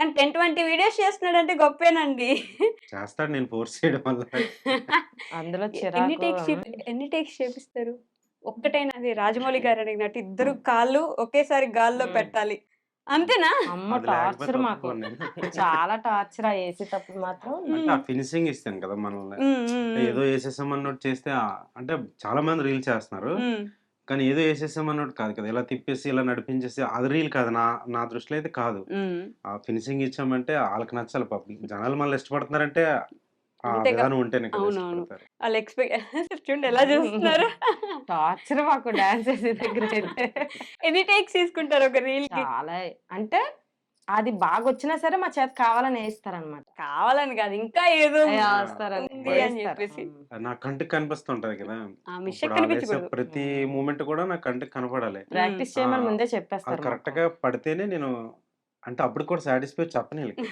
కానీ 10, 20 వీడియోస్ చేస్తున్నాడంటే గొప్పేనండి. చేస్తాడు నేను ఫోర్స్ చేయడం వల్ల. అందులో ఎన్ని చిరాకు టేక్స్ ఎన్ని టేక్స్ చేపిస్తారు? ఒక్కటేనా అది రాజమౌళి గారు అడిగినట్టు ఇద్దరు కాళ్ళు ఒకేసారి గాల్లో హ్మ్. పెట్టాలి. అంతేనా? అమ్మ అది లేకపోతే టార్చర్ మాకు. ఒప్పుకోను నేను. చాలా టార్చర్ ఏసేటప్పుడు మాత్రం. అంటే ఆ హ్మ్. ఫినిషింగ్ ఇస్తాను కదా మనల్ని. హ్మ్. హ్మ్. అంటే హ్మ్. ఏదో ఏసేసామన్నట్టు చేస్తే అంటే చాలా మంది రీల్స్ చేస్తున్నారు. హ్మ్. కానీ ఏదో ఏసేసామన్నట్టు కాదు కదా! ఇలా తిప్పేసి, ఇలా నడిపించేసి అది రీల్ కాదు. నా నా దృష్టిలో అయితే కాదు. హ్మ్. ఆ ఫినిషింగ్ ఇచ్చామంటే ఆళ్ళకి నచ్చాలి పాపం. జనాలు మనల్ని ఇష్టపడుతున్నారంటే ఆ అంతేగా. విధానం ఉంటేనే కదా అవునవును. ఇష్టపడతారు. ఆళ్ళు చూడండి ఎలా చూస్తున్నారు. టార్చర్ మాకు డాన్స్ ఏసే దగ్గరైతే. ఎన్ని టేక్స్ తీసుకుంటారు ఒక రీల్‌కి? చాలా అంటే అది బాగొచ్చినా సరే మా చేత కావాలని ఏస్తారనమాట. కావాలని కాదు. ఇంకా ఏదో ఆ! ఏస్తారని ఉంది అని ఏస్తారు. చెప్పేసి. నా కంటికి కనిపిస్తుంటది కదా! ఆ మిస్టేక్ ఇప్పుడు ఆళ్ళేసే కనిపించకూడదు. ప్రతి హ్మ్. మూవ్‌మెంట్ కూడా నా కంటికి కనపడాలి. హ్మ్. ప్రాక్టీస్ ఆ! చేయమని ముందే అది చెప్పేస్తారు మాకు. కరెక్ట్‌గా పడితేనే నేను అంటే అప్పటికి కూడా సాటిస్ఫై చెప్పను ఈళ్ళకి.